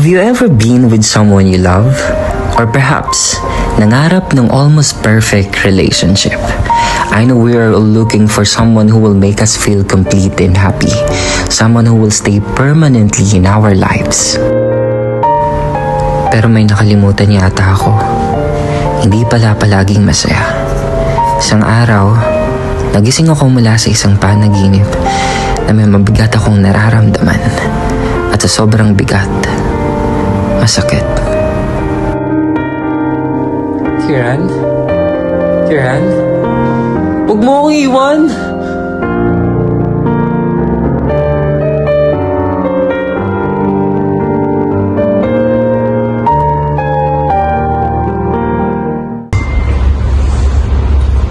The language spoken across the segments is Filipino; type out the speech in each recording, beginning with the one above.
Have you ever been with someone you love? Or perhaps, nangarap ng almost perfect relationship? I know we are all looking for someone who will make us feel complete and happy. Someone who will stay permanently in our lives. Pero may nakalimutan yata ako. Hindi pala palaging masaya. Isang araw, nagising ako mula sa isang panaginip na may mabigat akong nararamdaman. At sa sobrang bigat, masakit. Kiran? Kiran? Huwag mo akong iwan!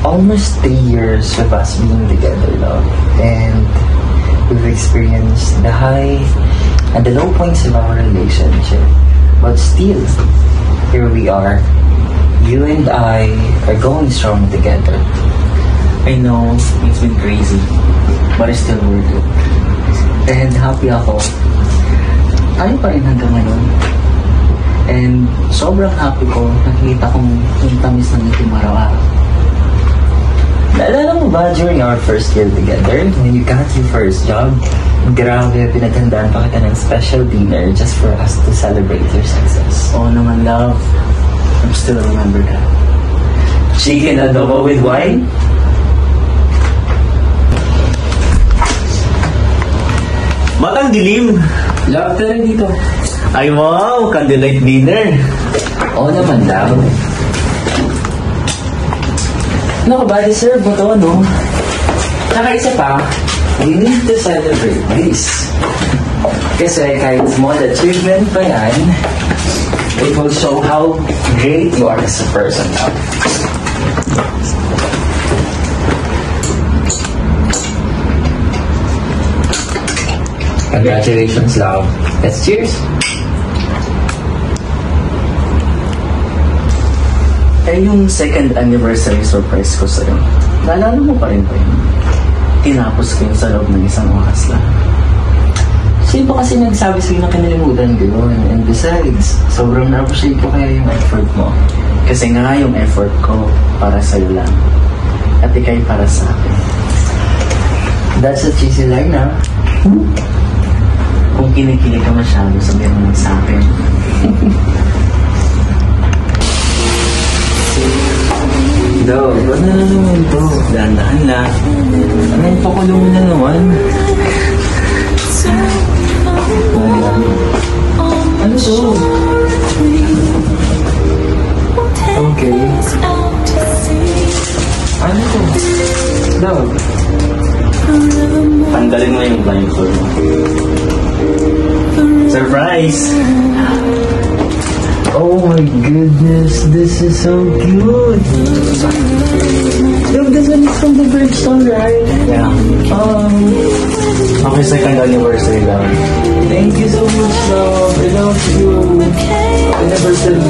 Almost 3 years of us being together, love. And we've experienced the high and the low points of our relationship. But still, here we are. You and I are going strong together. I know, it's been crazy, but it's still worth it. And happy ako. Tayo pa rin hanggang ngayon. And sobrang happy ko, nakikita kong yung tamis ng itim araw-araw. Naalala mo ba during our first year together, when you got your first job, grabe, pinaghandaan pa kita ng special dinner just for us to celebrate your success. Oo naman, love. I still remember that. Chicken adobo with wine? Batang dilim! Love, tara dito. Ay wow! Candlelight dinner! Oo naman, love. Ano ka ba? Deserve mo to, no? Saka isa pa, we need to celebrate this. Kasi kahit small achievement pa yan, it will show how great you are as a person now. Congratulations, love. Let's cheers. Eh, yung second anniversary surprise ko sa'yo, naalala mo pa rin ba yun? Tinapos ko yun sa loob ng isang oras lang. Sino ba kasi nagsabi sa'yo na kinalimutan ko yun? And besides, sobrang na-appreciate ko kaya yung effort mo. Kasi nga yung effort ko para sa'yo lang. At ikay para sa akin. That's a cheesy line, ha? Kung kinikilig ka masyado, sabihin mo sa akin. Dog, ba't na naman to? Dahan-dahan lang. Anong pakulong na naman? Ano to? Okay. Ano to? Dog. Tanggalin mo yung blindfold mo. Surprise! Oh my goodness, this is so cute! Look, this one is from the Bridgestone, right? Yeah. Happy second anniversary, love. Thank you so much, love. I love you. I never said...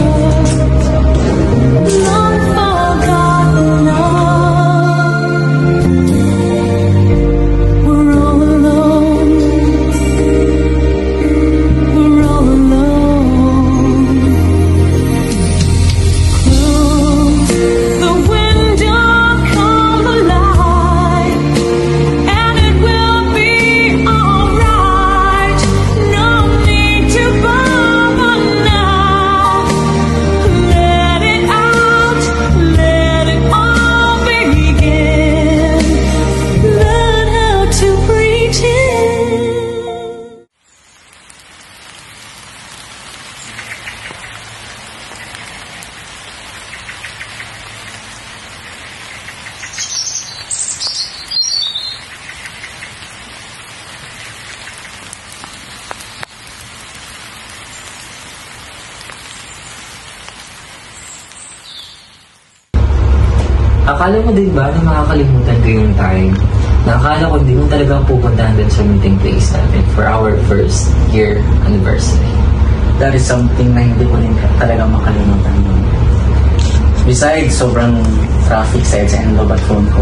Akala mo din ba na makakalimutan ko yung time? Nakakala ko hindi mo talaga pupuntahan din sa meeting place natin for our first year anniversary. That is something na hindi ko din talaga makalimutan nun. Besides, sobrang traffic sa EDSA and lobat phone ko.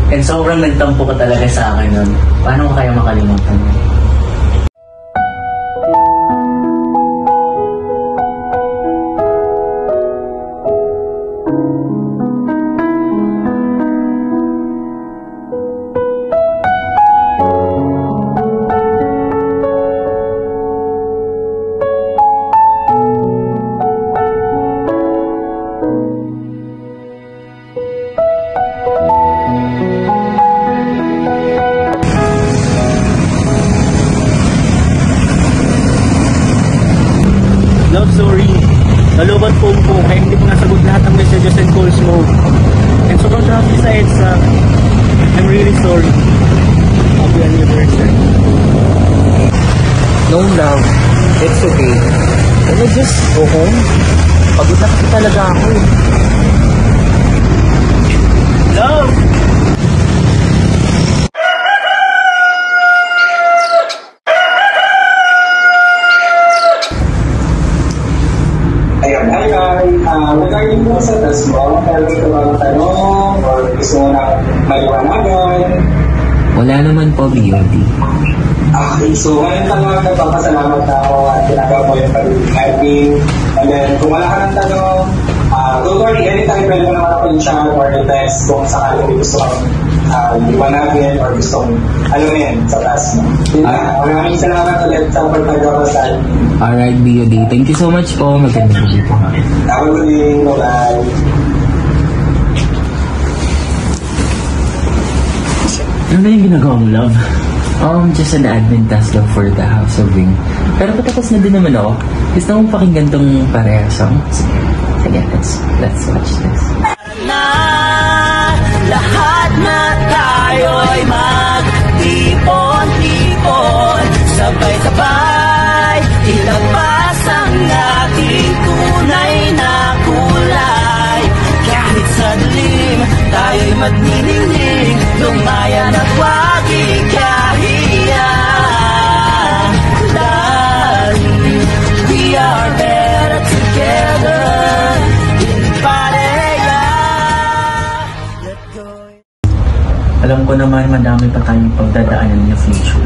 And sobrang nagtampo ka talaga sa akin nun. Paano ko kaya makalimutan nun? sorry. Happy anniversary. No, love. It's okay. Can I just go home? Pagod na kasi talaga ako eh. Love! Ayun, hi guys. Regarding po sa test mo, meron ka bang tanong or gusto mo na maliwanagan? Wala naman po, BOD. Okay, so ngayon talaga nagpapasalamat na ako at ginagawa mo yung pag-helping. And then, kung wala ka ng tanong, don't worry, anytime pwede mo naman ako yung chat or yung text kung sakaling may gusto kang liwanagin or gusto mong alamin sa task mo. Yun na, maraming salamat ulit sa pagpagkakasal. Alright, BOD. Thank you so much po. Magandang gabi po. Have a good day. Bye-bye. Ano na yung ginagawa mo, love? Just an admin task lang for the House of Wing. Pero patapos na din naman ako. Gusto mong pakinggan tong pareha song? Sige, let's watch this. Na lahat na tayo'y magtipon-tipon, sabay-sabay ilabas ang ating tunay na kulay. Kahit sa dilim, tayo'y magniningning, lumayan at huwag ikahiya. Dahil we are better together. Alam ko naman madami pa tayong pagdadaanan in the future.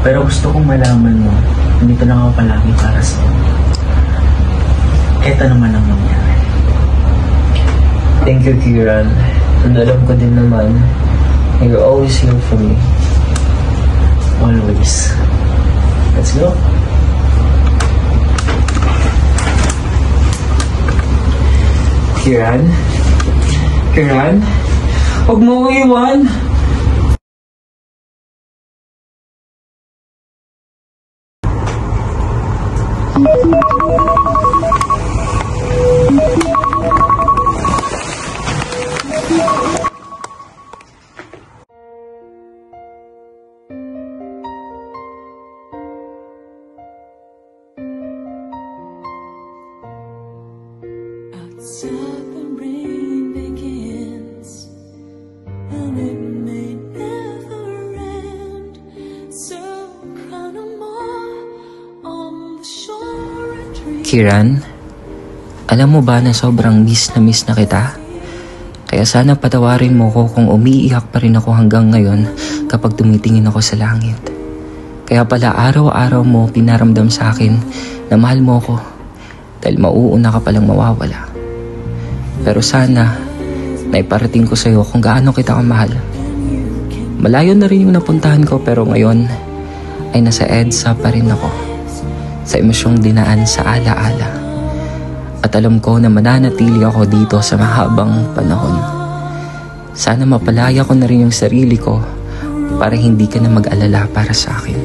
Pero gusto kong malaman mo, nandito lang ako palagi para sa'yo. Ito naman ang nangyari. Thank you, Kiran. And alam ko din naman, you're always here for me. Always. Let's go. Kiran? Kiran? Huwag mo ko iwan! Outside the rain begins, and it may never end. So cry no more on the shore and dream. Kiran, alam mo ba na sobrang miss na kita? Kaya sana patawarin mo ko kung umiiyak pa rin ako hanggang ngayon kapag tumitingin ako sa langit. Kaya pala araw-araw mo pinaramdam sa akin na mahal mo ko dahil mauuna ka palang mawawala. Pero sana naiparating ko sa'yo kung gaano kita kamahal. Malayo na rin yung napuntahan ko pero ngayon ay nasa EDSA pa rin ako sa emosyong dinaan sa alaala. At alam ko na mananatili ako dito sa mahabang panahon. Sana mapalaya ko na rin yung sarili ko para hindi ka na mag-alala para sa akin.